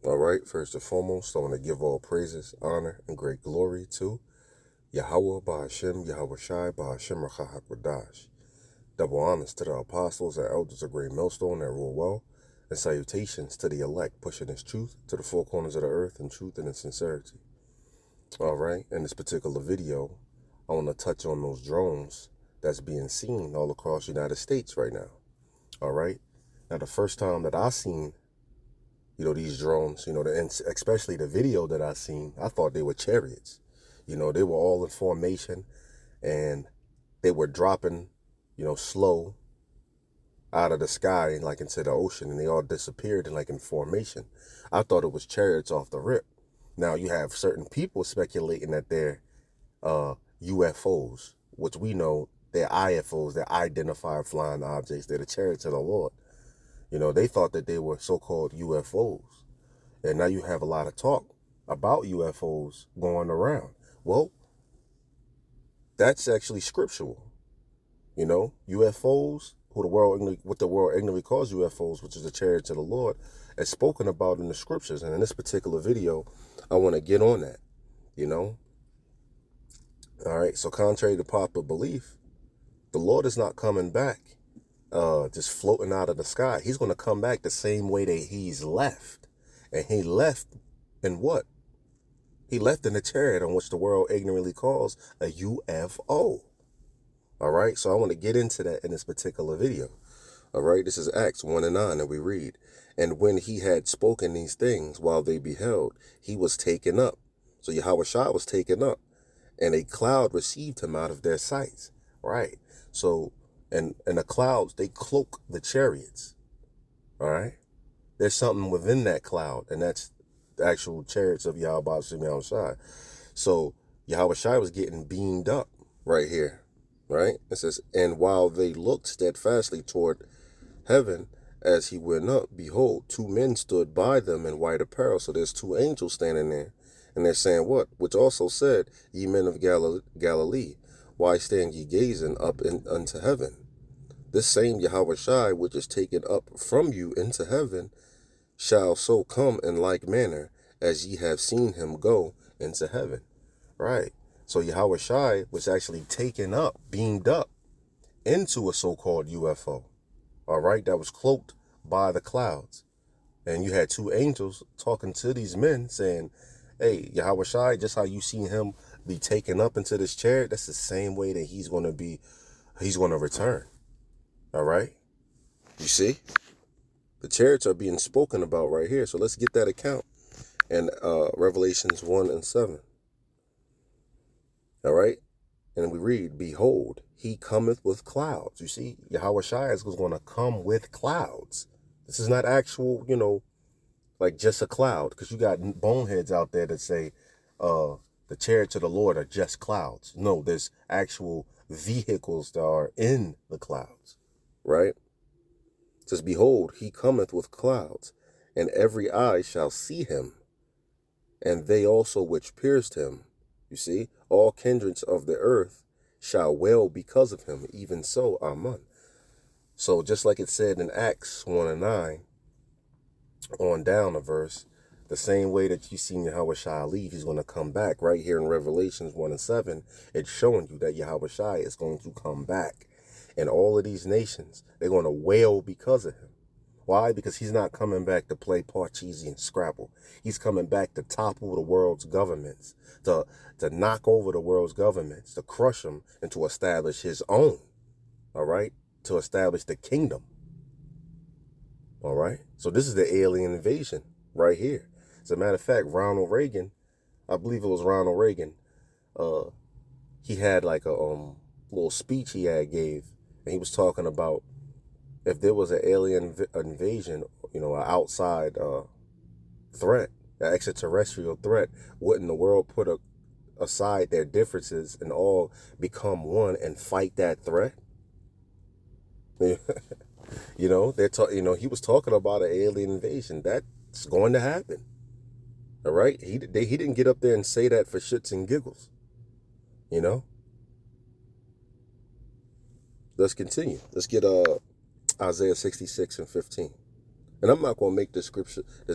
All right, first and foremost, I want to give all praises, honor, and great glory to Yahweh Ba'ashem, Yahweh Shai, Ba'ashem Rachahakwadash. Double honors to the apostles and elders of Great Millstone that rule well, and salutations to the elect pushing his truth to the four corners of the earth in truth and in sincerity. All right, in this particular video, I want to touch on those drones that's being seen all across the United States right now. All right, now the first time that I seen these drones, and especially the video that I seen, I thought they were chariots. They were all in formation and they were dropping, slow out of the sky and like into the ocean, and they all disappeared in formation. I thought it was chariots off the rip. Now you have certain people speculating that they're UFOs, which we know they're IFOs, they're identified flying objects, they're the chariots of the Lord. They thought that they were so-called UFOs. And now you have a lot of talk about UFOs going around. Well, that's actually scriptural. UFOs, what the world ignorantly calls UFOs, which is the chariots of the Lord, is spoken about in the scriptures. And in this particular video, I want to get on that, All right, so contrary to popular belief, the Lord is not coming back just floating out of the sky. He's going to come back the same way that he's left. And he left in what? He left in a chariot on which the world ignorantly calls a UFO. All right, so I want to get into that in this particular video. All right, this is Acts 1:9, and we read, "And when he had spoken these things while they beheld, he was taken up." So Yahweh Shai was taken up, and a cloud received him out of their sights. Right, so and the clouds, they cloak the chariots. All right. There's something within that cloud, and that's the actual chariots of Yahweh Shai. So Yahweh Shai was getting beamed up right here. Right. It says, "And while they looked steadfastly toward heaven as he went up, behold, two men stood by them in white apparel." So there's two angels standing there. And they're saying what? "Which also said, Ye men of Galilee, why stand ye gazing up unto heaven? This same Yahweh Shai, which is taken up from you into heaven, shall so come in like manner as ye have seen him go into heaven." Right. So Yahweh Shai was actually taken up, beamed up into a so-called UFO. All right. That was cloaked by the clouds. And you had two angels talking to these men saying, "Hey, Yahweh Shai, just how you seen him be taken up into this chariot, that's the same way that he's going to return." All right. You see, the chariots are being spoken about right here. So let's get that account in Revelations 1:7. All right. And we read, "Behold, he cometh with clouds." You see, Yahweh Shai is going to come with clouds. This is not actual, like just a cloud, because you got boneheads out there that say the chariots of the Lord are just clouds. No, there's actual vehicles that are in the clouds. Right. It says, "Behold, he cometh with clouds, and every eye shall see him, and they also which pierced him." You see, all kindreds of the earth shall wail because of him, even so, Amen. So just like it said in Acts 1:9, on down a verse, the same way that you seen Yahweh Shai leave, he's going to come back. Right here in Revelations 1:7, it's showing you that Yahweh Shai is going to come back. And all of these nations, they're going to wail because of him. Why? Because he's not coming back to play Parcheesi and Scrabble. He's coming back to topple the world's governments, to knock over the world's governments, to crush them, and to establish his own. All right? To establish the kingdom. All right? So this is the alien invasion right here. As a matter of fact, Ronald Reagan, I believe it was Ronald Reagan, he had like a little speech he had gave, and he was talking about if there was an alien invasion, an outside threat, an extraterrestrial threat, wouldn't the world put aside their differences and all become one and fight that threat? He was talking about an alien invasion. That's going to happen. All right. He didn't get up there and say that for shits and giggles. Let's continue. Let's get Isaiah 66:15. And I'm not going to make this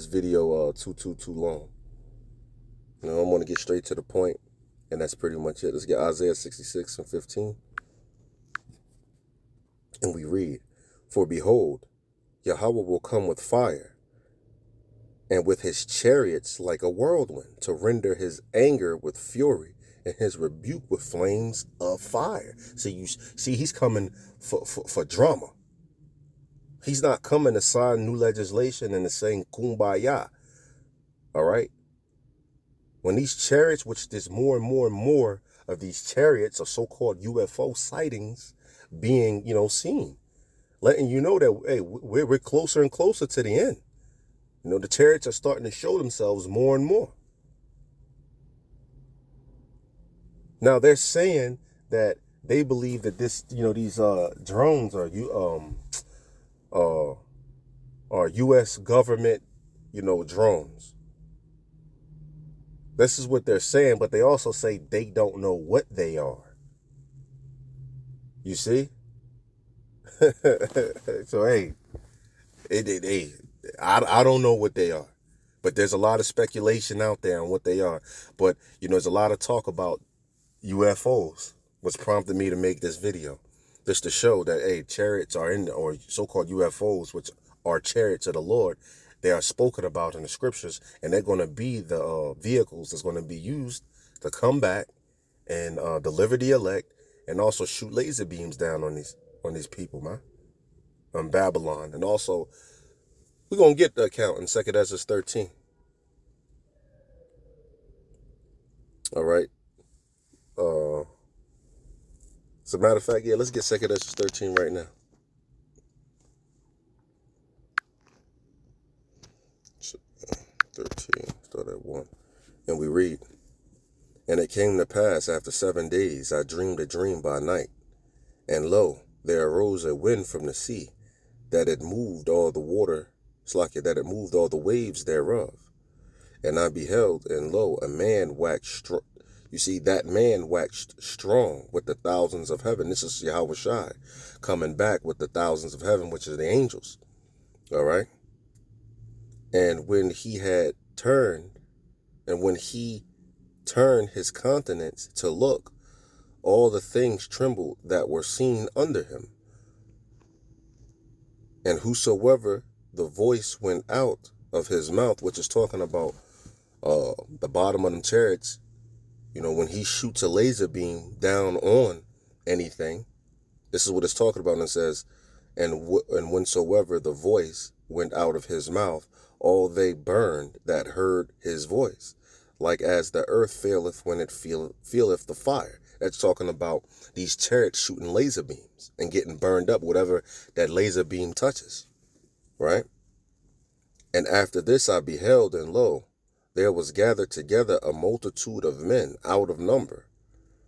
video too long. You know, I'm going to get straight to the point, and that's pretty much it. Let's get Isaiah 66:15. And we read, "For behold, Yahweh will come with fire, and with his chariots like a whirlwind, to render his anger with fury, and his rebuke with flames of fire." So you see, he's coming for drama. He's not coming to sign new legislation and to saying kumbaya. All right? When these chariots, which there's more and more of these chariots, or so-called UFO sightings being, seen, letting you know that, hey, we're closer and closer to the end. The chariots are starting to show themselves more and more. Now they're saying that they believe that these drones are U.S. government, drones. This is what they're saying, but they also say they don't know what they are. You see? So, hey, I don't know what they are, but there's a lot of speculation out there on what they are. But, there's a lot of talk about UFOs, which prompted me to make this video, just to show that, hey, chariots are or so-called UFOs, which are chariots of the Lord. They are spoken about in the scriptures, and they're going to be the vehicles that's going to be used to come back and deliver the elect, and also shoot laser beams down on these people, man, on Babylon. And also, we're going to get the account in 2 Ezra 13. All right. As a matter of fact, yeah, let's get 2 Ezra 13 right now. 13, start at 1. And we read, "And it came to pass after 7 days, I dreamed a dream by night. And lo, there arose a wind from the sea, that it moved all the water, that it moved all the waves thereof. And I beheld, and lo, a man waxed strong." You see, that man waxed strong with the thousands of heaven. This is Yahweh Shai coming back with the thousands of heaven, which are the angels. All right. And when he turned his countenance to look, all the things trembled that were seen under him. And whosoever the voice went out of his mouth, which is talking about the bottom of them chariots, when he shoots a laser beam down on anything, this is what it's talking about. And it says, and whensoever the voice went out of his mouth, all they burned that heard his voice, like as the earth faileth when it feeleth the fire. That's talking about these chariots shooting laser beams and getting burned up, whatever that laser beam touches, right? And after this I beheld, and lo, there was gathered together a multitude of men out of number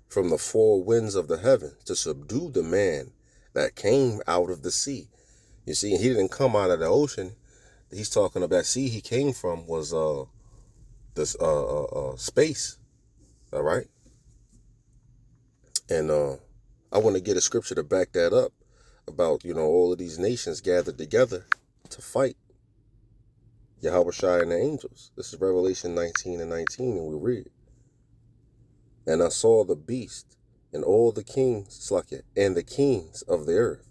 from the four winds of the heaven, to subdue the man that came out of the sea. You see, he didn't come out of the ocean. He's talking about that sea he came from was this space. All right. And I want to get a scripture to back that up about, all of these nations gathered together to fight Yahweh Shai and the angels. This is Revelation 19:19, and we read, "And I saw the beast and all the kings, and the kings of the earth,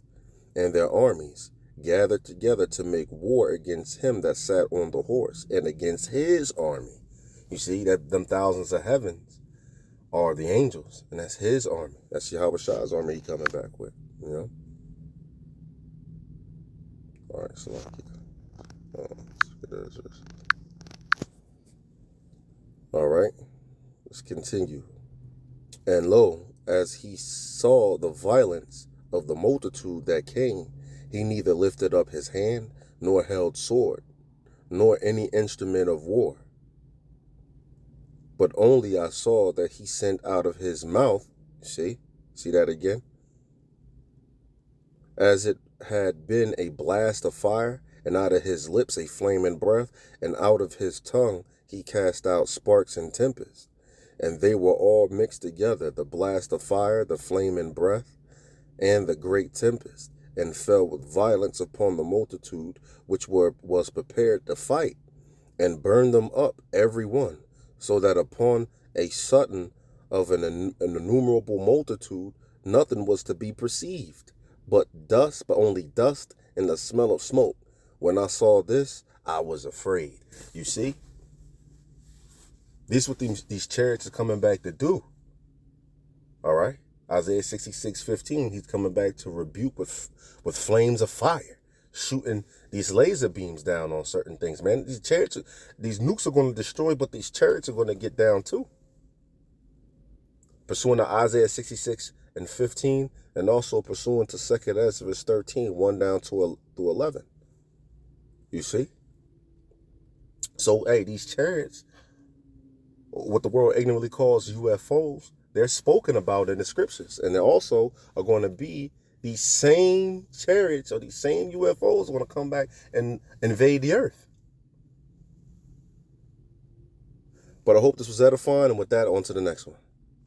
and their armies gathered together to make war against him that sat on the horse, and against his army." You see that them thousands of heavens are the angels, and that's his army. That's Yahweh Shai's army he coming back with, All right, so all right, let's continue. "And lo, as he saw the violence of the multitude that came, he neither lifted up his hand, nor held sword, nor any instrument of war. But only I saw that he sent out of his mouth," see that again, "as it had been a blast of fire, and out of his lips a flaming breath, and out of his tongue he cast out sparks and tempests. And they were all mixed together, the blast of fire, the flaming breath, and the great tempest. and fell with violence upon the multitude which was prepared to fight, and burned them up every one, so that upon a sudden of an innumerable multitude nothing was to be perceived, but only dust and the smell of smoke. When I saw this, I was afraid. You see? This is what these chariots are coming back to do. All right? Isaiah 66:15, he's coming back to rebuke with flames of fire, shooting these laser beams down on certain things, man. These chariots, these nukes are going to destroy, but these chariots are going to get down too. Pursuant to Isaiah 66:15, and also pursuant to 2 Ezra 13, 1 down to 11. You see? So, hey, these chariots, what the world ignorantly calls UFOs, they're spoken about in the scriptures. And they also are going to be these same chariots or these same UFOs are going to come back and invade the earth. But I hope this was edifying. And with that, on to the next one.